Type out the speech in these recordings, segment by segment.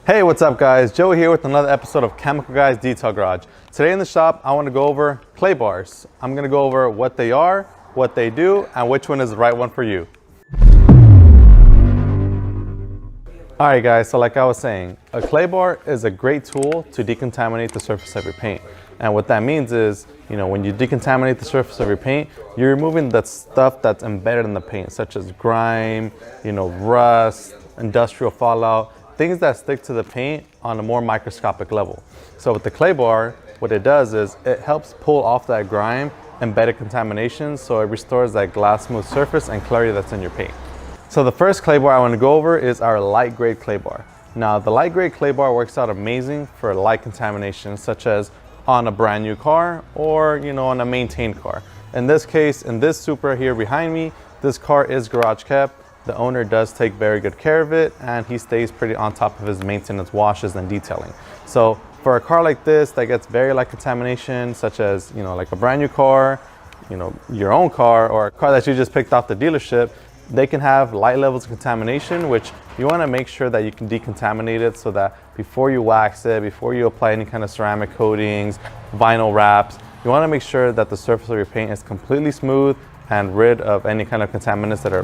Hey, what's up guys? Joe here with another episode of Chemical Guys Detail Garage. Today in the shop, I want to go over clay bars. I'm going to go over what they are, what they do, and which one is the right one for you. Alright guys, so like I was saying, a clay bar is a great tool to decontaminate the surface of your paint. And what that means is, when you decontaminate the surface of your paint, you're removing that stuff that's embedded in the paint, such as grime, rust, industrial fallout, things that stick to the paint on a more microscopic level. So with the clay bar, what it does is it helps pull off that grime, embedded contamination, so it restores that glass smooth surface and clarity that's in your paint. So the first clay bar I want to go over is our light grade clay bar. Now the light grade clay bar works out amazing for light contamination, such as on a brand new car or on a maintained car. In this case, in this Supra here behind me, this car is garage kept. The owner does take very good care of it, and he stays pretty on top of his maintenance washes and detailing. So for a car like this that gets very light contamination, such as like a brand new car, your own car, or a car that you just picked off the dealership, they can have light levels of contamination, which you want to make sure that you can decontaminate it so that before you wax it, before you apply any kind of ceramic coatings, vinyl wraps, you want to make sure that the surface of your paint is completely smooth and rid of any kind of contaminants that are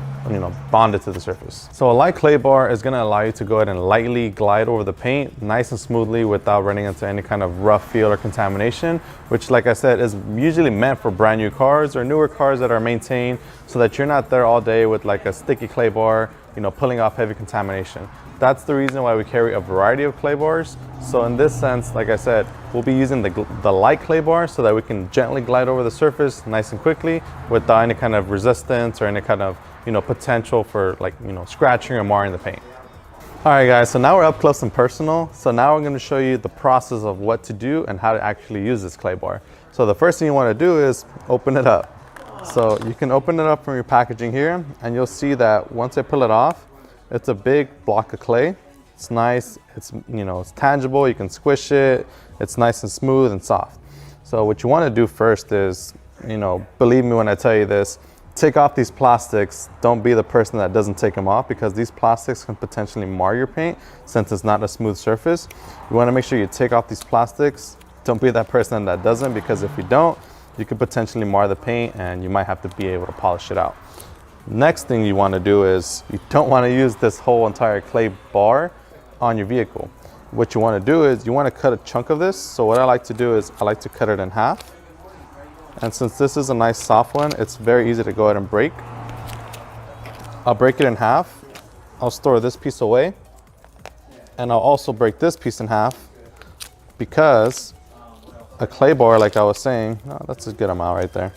bonded to the surface. So a light clay bar is going to allow you to go ahead and lightly glide over the paint nice and smoothly without running into any kind of rough feel or contamination, which, like I said, is usually meant for brand new cars or newer cars that are maintained, so that you're not there all day with like a sticky clay bar pulling off heavy contamination. That's the reason why we carry a variety of clay bars. So in this sense, like I said, we'll be using the light clay bar so that we can gently glide over the surface nice and quickly without any kind of resistance or any kind of potential for scratching or marring the paint. All right guys, so now we're up close and personal. So now we're going to show you the process of what to do and how to actually use this clay bar. So the first thing you want to do is open it up. So you can open it up from your packaging here, and you'll see that once I pull it off, it's a big block of clay. It's nice, it's it's tangible, you can squish it, it's nice and smooth and soft. So what you want to do first is, believe me when I tell you this, take off these plastics. Don't be the person that doesn't take them off, because these plastics can potentially mar your paint since it's not a smooth surface. You want to make sure you take off these plastics. Don't be that person that doesn't, because if you don't, you could potentially mar the paint and you might have to be able to polish it out. Next thing you want to do is, you don't want to use this whole entire clay bar on your vehicle. What you want to do is you want to cut a chunk of this. So what I like to do is I like to cut it in half. And since this is a nice soft one, it's very easy to go ahead and break. I'll break it in half. I'll store this piece away. And I'll also break this piece in half, because a clay bar, like I was saying, that's a good amount right there.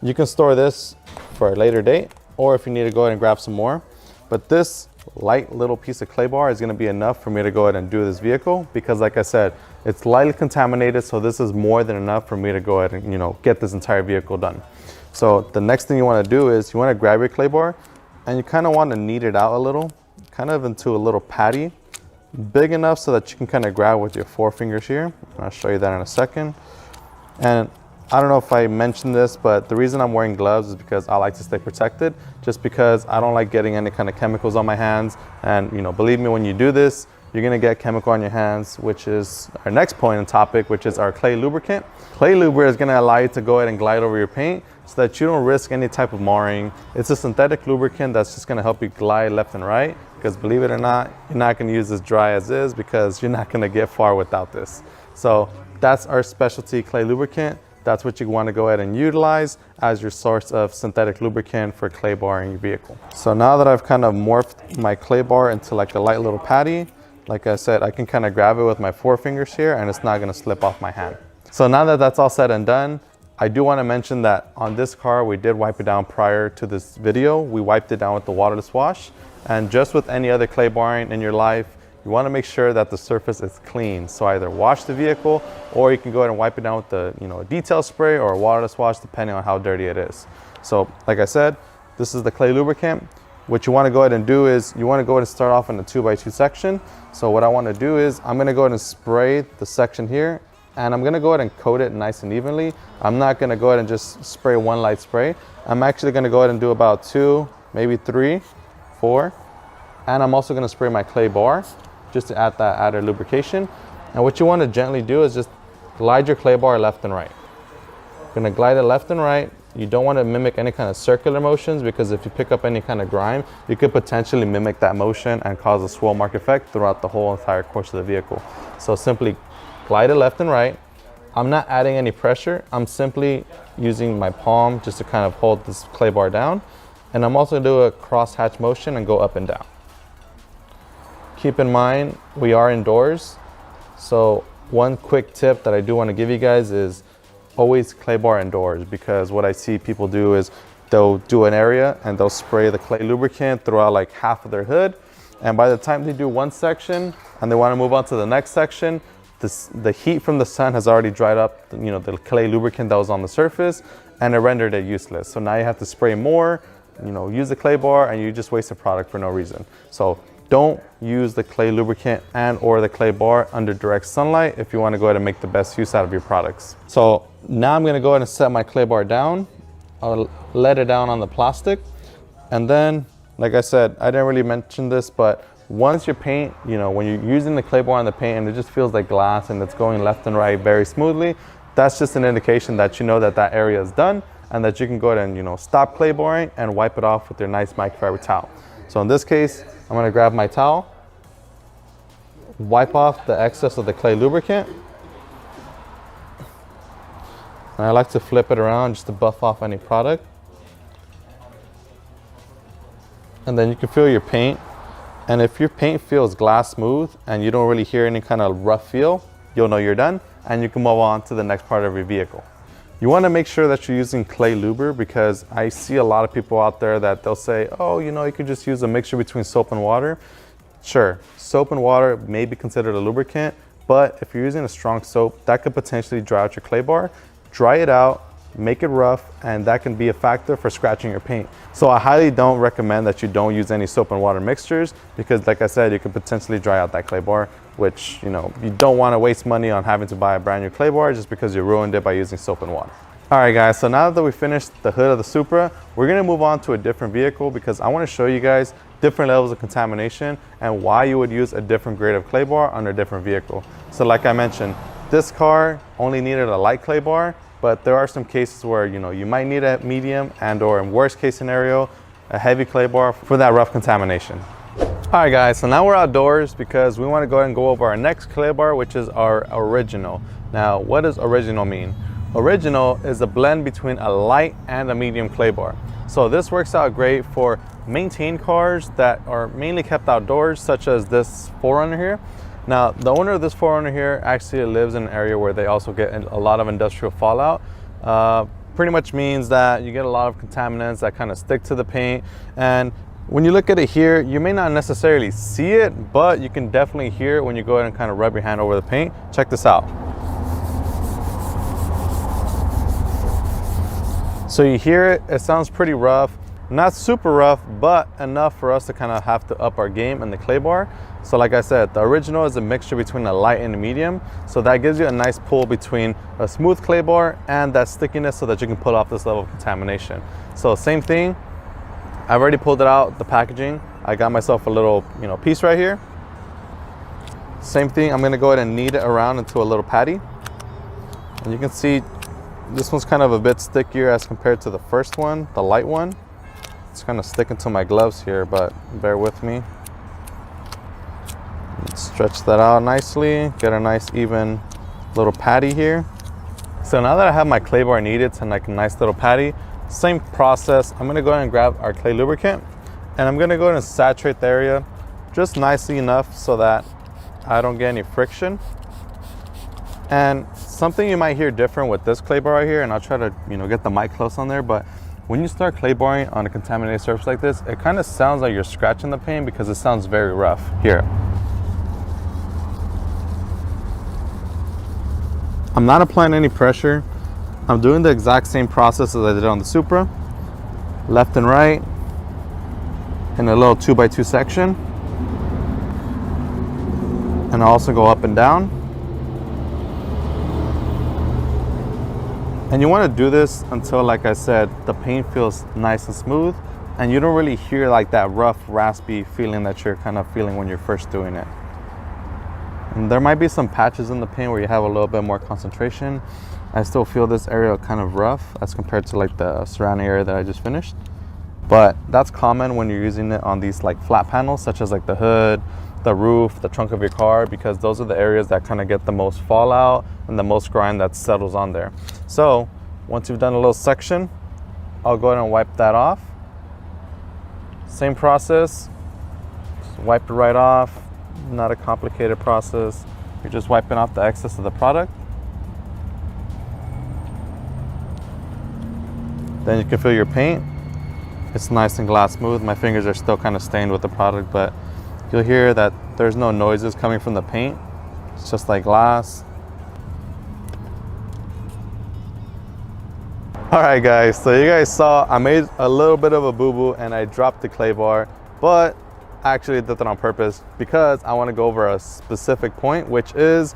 You can store this for a later date, or if you need to go ahead and grab some more. But this light little piece of clay bar is going to be enough for me to go ahead and do this vehicle, because like I said, it's lightly contaminated, so this is more than enough for me to go ahead and get this entire vehicle done. So the next thing you want to do is you want to grab your clay bar, and you kind of want to knead it out a little, kind of into a little patty, big enough so that you can kind of grab with your forefingers here. I'll show you that in a second. And I don't know if I mentioned this, but the reason I'm wearing gloves is because I like to stay protected, just because I don't like getting any kind of chemicals on my hands. And believe me, when you do this, you're gonna get chemical on your hands, which is our next point and topic, which is our clay lubricant. Clay lubricant is gonna allow you to go ahead and glide over your paint so that you don't risk any type of marring. It's a synthetic lubricant that's just gonna help you glide left and right, because believe it or not, you're not gonna use this dry as is, because you're not gonna get far without this. So that's our specialty clay lubricant. That's what you want to go ahead and utilize as your source of synthetic lubricant for clay bar in your vehicle. So now that I've kind of morphed my clay bar into like a light little patty, like I said, I can kind of grab it with my forefingers here, and it's not going to slip off my hand. So now that that's all said and done, I do want to mention that on this car, we did wipe it down prior to this video. We wiped it down with the waterless wash, and just with any other clay barring in your life, you want to make sure that the surface is clean. So either wash the vehicle, or you can go ahead and wipe it down with the detail spray or a waterless wash, depending on how dirty it is. So like I said, this is the clay lubricant. What you want to go ahead and do is you want to go ahead and start off in a 2x2 section. So what I want to do is I'm going to go ahead and spray the section here, and I'm going to go ahead and coat it nice and evenly. I'm not going to go ahead and just spray one light spray. I'm actually going to go ahead and do about 2, maybe 3, 4. And I'm also going to spray my clay bar. just to add that added lubrication. And what you want to gently do is just glide your clay bar left and right. You're going to glide it left and right. You don't want to mimic any kind of circular motions, because if you pick up any kind of grime, you could potentially mimic that motion and cause a swirl mark effect throughout the whole entire course of the vehicle. So simply glide it left and right. I'm not adding any pressure. I'm simply using my palm just to kind of hold this clay bar down. And I'm also going to do a cross hatch motion and go up and down. Keep in mind, we are indoors. So one quick tip that I do want to give you guys is always clay bar indoors, because what I see people do is they'll do an area and they'll spray the clay lubricant throughout like half of their hood. And by the time they do one section and they want to move on to the next section, the heat from the sun has already dried up, the clay lubricant that was on the surface, and it rendered it useless. So now you have to spray more, use the clay bar, and you just waste a product for no reason. So don't use the clay lubricant and or the clay bar under direct sunlight if you want to go ahead and make the best use out of your products. So now I'm going to go ahead and set my clay bar down. I'll let it down on the plastic. And then, like I said, I didn't really mention this, but once your paint, when you're using the clay bar on the paint and it just feels like glass and it's going left and right very smoothly, that's just an indication that you know that that area is done and that you can go ahead and, stop clay barring and wipe it off with your nice microfiber towel. So in this case, I'm going to grab my towel, wipe off the excess of the clay lubricant, and I like to flip it around just to buff off any product. And then you can feel your paint. And if your paint feels glass smooth and you don't really hear any kind of rough feel, you'll know you're done and you can move on to the next part of your vehicle. You want to make sure that you're using clay luber, because I see a lot of people out there that they'll say, oh, you could just use a mixture between soap and water. Sure, soap and water may be considered a lubricant, but if you're using a strong soap, that could potentially dry out your clay bar. Dry it out, make it rough, and that can be a factor for scratching your paint. So I highly don't recommend that you don't use any soap and water mixtures, because like I said, you could potentially dry out that clay bar, which you don't want to waste money on having to buy a brand new clay bar just because you ruined it by using soap and water. All right guys, so now that we finished the hood of the Supra, we're going to move on to a different vehicle, because I want to show you guys different levels of contamination and why you would use a different grade of clay bar on a different vehicle. So like I mentioned, this car only needed a light clay bar, but there are some cases where you might need a medium and or in worst case scenario, a heavy clay bar for that rough contamination. All right guys, so now we're outdoors because we want to go ahead and go over our next clay bar, which is our original. Now, what does original mean? Original is a blend between a light and a medium clay bar. So this works out great for maintained cars that are mainly kept outdoors, such as this 4Runner here. Now, the owner of this 4Runner here actually lives in an area where they also get a lot of industrial fallout. Pretty much means that you get a lot of contaminants that kind of stick to the paint. And when you look at it here, you may not necessarily see it, but you can definitely hear it when you go ahead and kind of rub your hand over the paint. Check this out. So you hear it, it sounds pretty rough. Not super rough, but enough for us to kind of have to up our game in the clay bar. So like I said, the original is a mixture between a light and a medium. So that gives you a nice pull between a smooth clay bar and that stickiness so that you can pull off this level of contamination. So same thing, I've already pulled it out, the packaging. I got myself a little piece right here. Same thing, I'm gonna go ahead and knead it around into a little patty. And you can see this one's kind of a bit stickier as compared to the first one, the light one. It's kind of sticking to my gloves here, but bear with me. Let's stretch that out nicely, get a nice even little patty here. So now that I have my clay bar kneaded to like a nice little patty, same process. I'm gonna go ahead and grab our clay lubricant and I'm gonna go ahead and saturate the area just nicely enough so that I don't get any friction. And something you might hear different with this clay bar right here, and I'll try to get the mic close on there, but when you start clay barring on a contaminated surface like this, it kind of sounds like you're scratching the paint because it sounds very rough. Here. I'm not applying any pressure. I'm doing the exact same process as I did on the Supra. Left and right in a little 2x2 section. And I also go up and down. And you want to do this until, like I said, the paint feels nice and smooth and you don't really hear like that rough, raspy feeling that you're kind of feeling when you're first doing it. And there might be some patches in the paint where you have a little bit more concentration. I still feel this area kind of rough as compared to like the surrounding area that I just finished. But that's common when you're using it on these like flat panels, such as like the hood, the roof, the trunk of your car, because those are the areas that kind of get the most fallout and the most grime that settles on there. So once you've done a little section, I'll go ahead and wipe that off. Same process, just wipe it right off. Not a complicated process. You're just wiping off the excess of the product. Then you can fill your paint. It's nice and glass smooth. My fingers are still kind of stained with the product, but you'll hear that there's no noises coming from the paint. It's just like glass. All right guys, so you guys saw I made a little bit of a boo-boo and I dropped the clay bar, but I actually did that on purpose because I want to go over a specific point, which is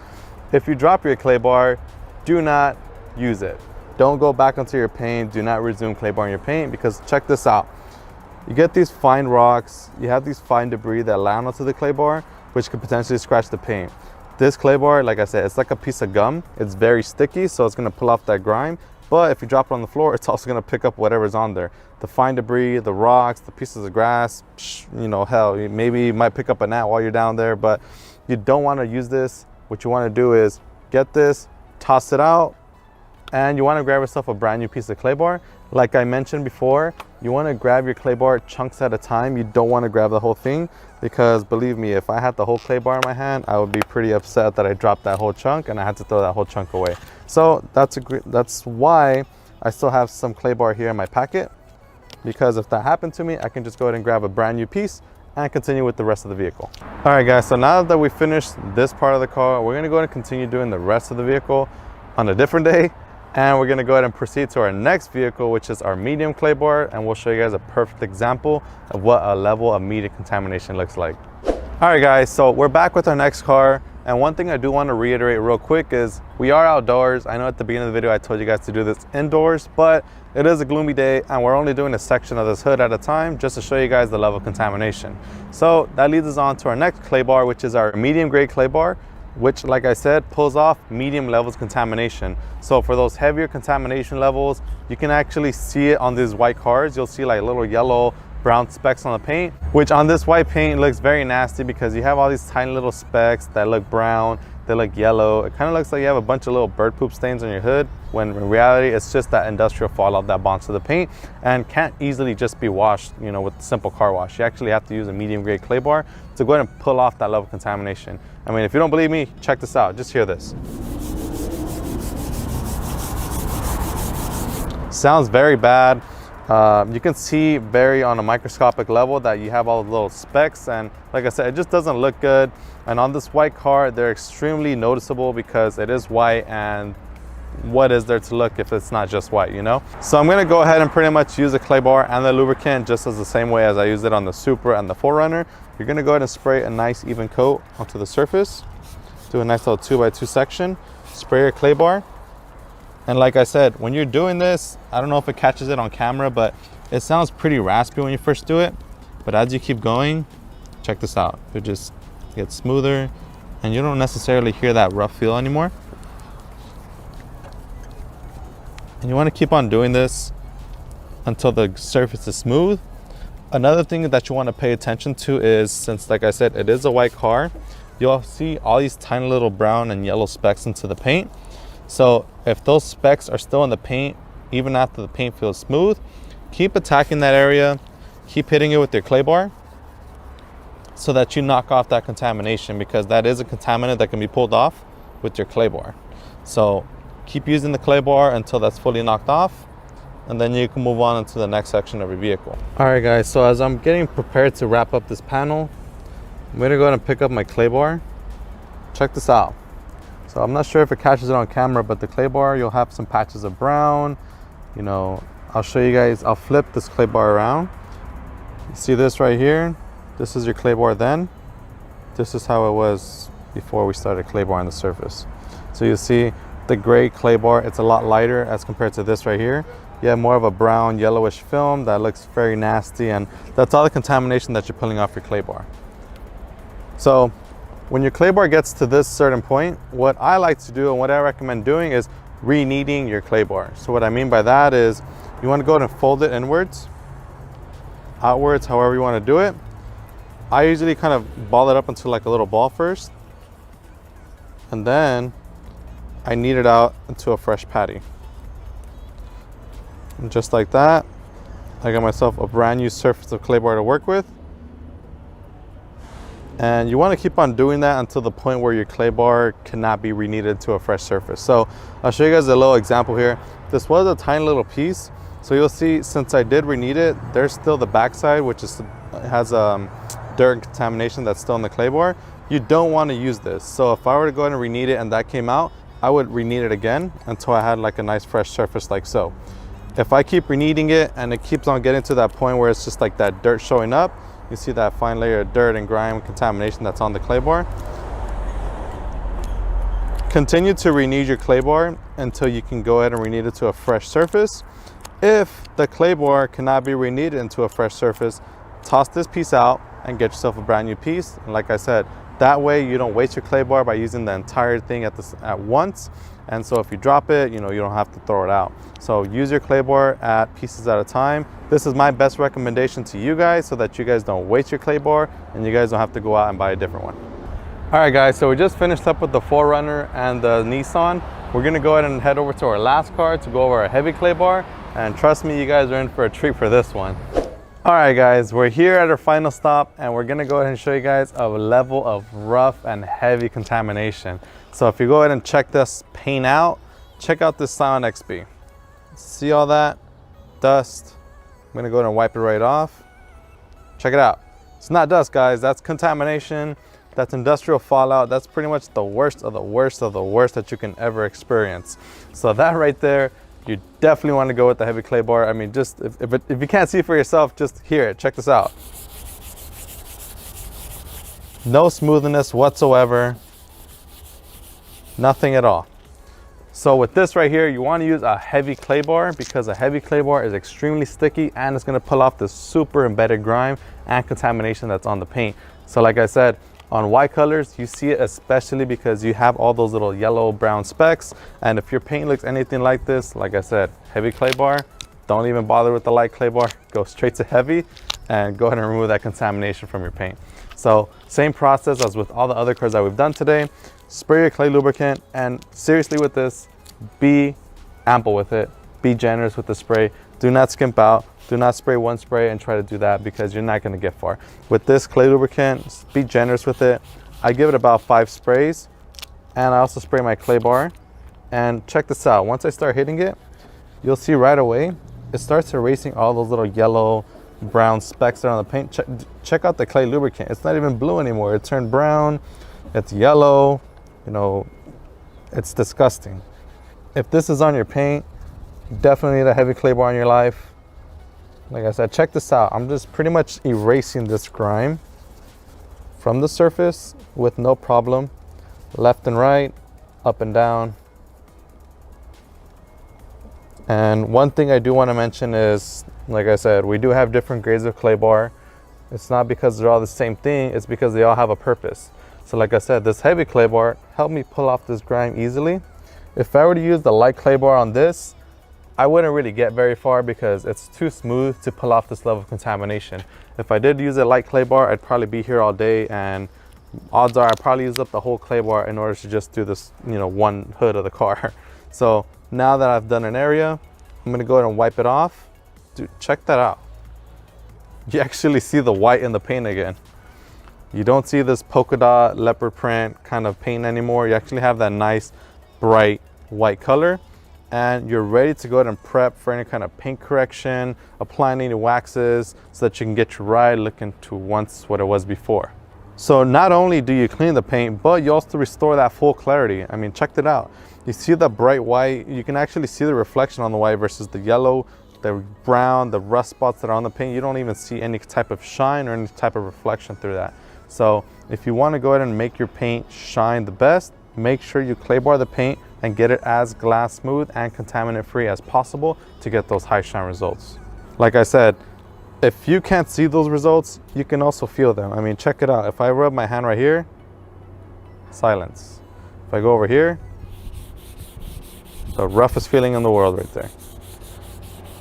if you drop your clay bar, do not use it. Don't go back onto your paint. Do not resume clay bar in your paint, because check this out. You get these fine rocks, you have these fine debris that land onto the clay bar, which could potentially scratch the paint. This clay bar, like I said, it's like a piece of gum. It's very sticky, so it's gonna pull off that grime. But if you drop it on the floor, it's also gonna pick up whatever's on there. The fine debris, the rocks, the pieces of grass, you know, hell, maybe you might pick up a gnat while you're down there, but you don't wanna use this. What you wanna do is get this, toss it out, and you wanna grab yourself a brand new piece of clay bar. Like I mentioned before, you wanna grab your clay bar chunks at a time. You don't wanna grab the whole thing, because believe me, if I had the whole clay bar in my hand, I would be pretty upset that I dropped that whole chunk and I had to throw that whole chunk away. So that's why I still have some clay bar here in my packet, because if that happened to me, I can just go ahead and grab a brand new piece and continue with the rest of the vehicle. All right guys, so now that we finished this part of the car, we're gonna go ahead and continue doing the rest of the vehicle on a different day. And we're gonna go ahead and proceed to our next vehicle, which is our medium clay bar, and we'll show you guys a perfect example of what a level of medium contamination looks like. All right guys, so we're back with our next car, and one thing I do want to reiterate real quick is we are outdoors. I know at the beginning of the video I told you guys to do this indoors, but it is a gloomy day and we're only doing a section of this hood at a time just to show you guys the level of contamination. So that leads us on to our next clay bar, which is our medium grade clay bar, which, like I said, pulls off medium levels contamination. So for those heavier contamination levels, you can actually see it on these white cars. You'll see like little yellow, brown specks on the paint, which on this white paint looks very nasty because you have all these tiny little specks that look brown, they look yellow. It kind of looks like you have a bunch of little bird poop stains on your hood, when in reality it's just that industrial fallout that bonds to the paint and can't easily just be washed, you know, with simple car wash. You actually have to use a medium grade clay bar to go ahead and pull off that level of contamination. I mean, if you don't believe me, check this out. Just hear this. Sounds very bad. You can see very on a microscopic level that you have all the little specks, and like I said, it just doesn't look good. And on this white car, they're extremely noticeable because it is white, and what is there to look if it's not just white, you know? So I'm gonna go ahead and pretty much use the clay bar and the lubricant just as the same way as I used it on the Supra and the 4Runner. You're gonna go ahead and spray a nice even coat onto the surface. Do a nice little 2x2 section. Spray your clay bar. And like I said, when you're doing this, I don't know if it catches it on camera, but it sounds pretty raspy when you first do it. But as you keep going, check this out. It just gets smoother and you don't necessarily hear that rough feel anymore. And you want to keep on doing this until the surface is smooth. Another thing that you want to pay attention to is, since like I said, it is a white car, you'll see all these tiny little brown and yellow specks into the paint. So if those specks are still in the paint, even after the paint feels smooth, keep attacking that area, keep hitting it with your clay bar so that you knock off that contamination, because that is a contaminant that can be pulled off with your clay bar. So keep using the clay bar until that's fully knocked off, and then you can move on into the next section of your vehicle. All right guys, so as I'm getting prepared to wrap up this panel, I'm gonna go ahead and pick up my clay bar. Check this out. So I'm not sure if it catches it on camera, but the clay bar, you'll have some patches of brown. You know, I'll show you guys, I'll flip this clay bar around. You see this right here? This is your clay bar then. This is how it was before we started clay bar on the surface. So you see the gray clay bar, it's a lot lighter as compared to this right here. You have more of a brown yellowish film that looks very nasty, and that's all the contamination that you're pulling off your clay bar. So when your clay bar gets to this certain point, what I like to do and what I recommend doing is re-kneading your clay bar. So what I mean by that is you want to go ahead and fold it inwards, outwards, however you want to do it. I usually kind of ball it up into like a little ball first, and then I knead it out into a fresh patty. And just like that, I got myself a brand new surface of clay bar to work with. And you want to keep on doing that until the point where your clay bar cannot be re-kneaded to a fresh surface. So I'll show you guys a little example here. This was a tiny little piece. So you'll see, since I did re-knead it, there's still the backside, which has dirt and contamination that's still in the clay bar. You don't want to use this. So if I were to go ahead and re-knead it and that came out, I would re-knead it again until I had like a nice fresh surface like so. If I keep re-kneading it and it keeps on getting to that point where it's just like that dirt showing up, you see that fine layer of dirt and grime and contamination that's on the clay bar. Continue to re-knead your clay bar until you can go ahead and re-knead it to a fresh surface. If the clay bar cannot be re-kneaded into a fresh surface, toss this piece out and get yourself a brand new piece. And like I said, that way you don't waste your clay bar by using the entire thing at once. And so if you drop it, you don't have to throw it out. So use your clay bar at pieces at a time. This is my best recommendation to you guys so that you guys don't waste your clay bar and you guys don't have to go out and buy a different one. All right guys, so we just finished up with the 4Runner and the Nissan. We're gonna go ahead and head over to our last car to go over our heavy clay bar. And trust me, you guys are in for a treat for this one. All right guys, we're here at our final stop and we're gonna go ahead and show you guys a level of rough and heavy contamination. So if you go ahead and check this paint out, check out this Scion XB. See all that dust? I'm gonna go ahead and wipe it right off. Check it out. It's not dust, guys, that's contamination. That's industrial fallout. That's pretty much the worst of the worst of the worst that you can ever experience. So that right there, you definitely want to go with the heavy clay bar. I mean, just if you can't see for yourself, just hear it. Check this out. No smoothness whatsoever. Nothing at all. So with this right here, you want to use a heavy clay bar because a heavy clay bar is extremely sticky and it's going to pull off the super embedded grime and contamination that's on the paint. So like I said, on white colors, you see it especially because you have all those little yellow brown specks. And if your paint looks anything like this, like I said, heavy clay bar, don't even bother with the light clay bar, go straight to heavy and go ahead and remove that contamination from your paint. So same process as with all the other cars that we've done today. Spray your clay lubricant, and seriously with this, be ample with it, be generous with the spray. Do not skimp out. Do not spray one spray and try to do that because you're not going to get far. With this clay lubricant, be generous with it. I give it about 5 sprays, and I also spray my clay bar. And check this out. Once I start hitting it, you'll see right away, it starts erasing all those little yellow, brown specks that are on the paint. Check out the clay lubricant. It's not even blue anymore. It turned brown. It's yellow. It's disgusting. If this is on your paint, definitely need a heavy clay bar in your life. Like I said, check this out. I'm just pretty much erasing this grime from the surface with no problem. Left and right, up and down. And one thing I do want to mention is, like I said, we do have different grades of clay bar. It's not because they're all the same thing, it's because they all have a purpose. So like I said, this heavy clay bar helped me pull off this grime easily. If I were to use the light clay bar on this, I wouldn't really get very far because it's too smooth to pull off this level of contamination. If I did use a light clay bar, I'd probably be here all day, and odds are I'd probably use up the whole clay bar in order to just do this, one hood of the car. So now that I've done an area, I'm gonna go ahead and wipe it off. Dude, check that out. You actually see the white in the paint again. You don't see this polka dot leopard print kind of paint anymore. You actually have that nice bright white color. And you're ready to go ahead and prep for any kind of paint correction, applying any waxes so that you can get your ride looking to once what it was before. So not only do you clean the paint, but you also restore that full clarity. I mean, check it out. You see the bright white, you can actually see the reflection on the white versus the yellow, the brown, the rust spots that are on the paint. You don't even see any type of shine or any type of reflection through that. So if you want to go ahead and make your paint shine the best, make sure you clay bar the paint and get it as glass smooth and contaminant free as possible to get those high shine results. Like I said, if you can't see those results, you can also feel them. I mean, check it out. If I rub my hand right here, silence. If I go over here, the roughest feeling in the world right there.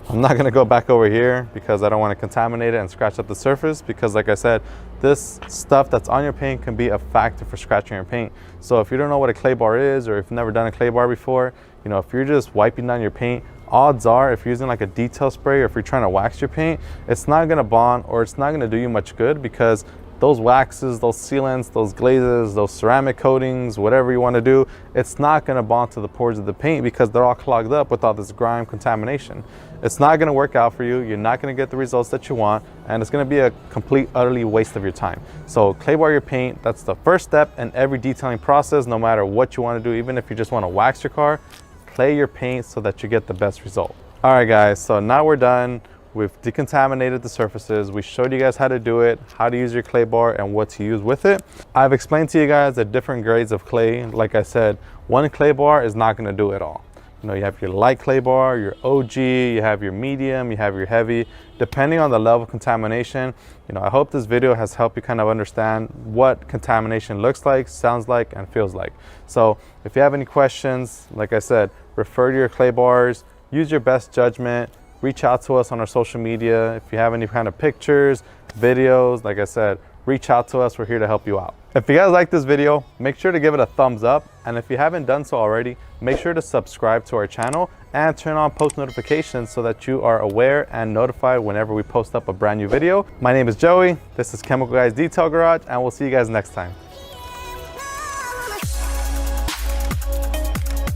I'm not gonna go back over here because I don't wanna contaminate it and scratch up the surface, because like I said, this stuff that's on your paint can be a factor for scratching your paint. So if you don't know what a clay bar is, or if you've never done a clay bar before, you know, if you're just wiping down your paint, odds are if you're using like a detail spray or if you're trying to wax your paint, it's not gonna bond or it's not gonna do you much good, because those waxes, those sealants, those glazes, those ceramic coatings, whatever you want to do, it's not going to bond to the pores of the paint because they're all clogged up with all this grime contamination. It's not going to work out for you. You're not going to get the results that you want, and it's going to be a complete, utterly waste of your time. So clay bar your paint, that's the first step in every detailing process, no matter what you want to do. Even if you just want to wax your car, clay your paint so that you get the best result. All right, guys, so now we're done. We've decontaminated the surfaces. We showed you guys how to do it, how to use your clay bar, and what to use with it. I've explained to you guys the different grades of clay. Like I said, one clay bar is not gonna do it all. You know, you have your light clay bar, your OG, you have your medium, you have your heavy. Depending on the level of contamination, you know, I hope this video has helped you kind of understand what contamination looks like, sounds like, and feels like. So if you have any questions, like I said, refer to your clay bars, use your best judgment. Reach out to us on our social media. If you have any kind of pictures, videos, like I said, reach out to us. We're here to help you out. If you guys like this video, make sure to give it a thumbs up. And if you haven't done so already, make sure to subscribe to our channel and turn on post notifications so that you are aware and notified whenever we post up a brand new video. My name is Joey. This is Chemical Guys Detail Garage, and we'll see you guys next time.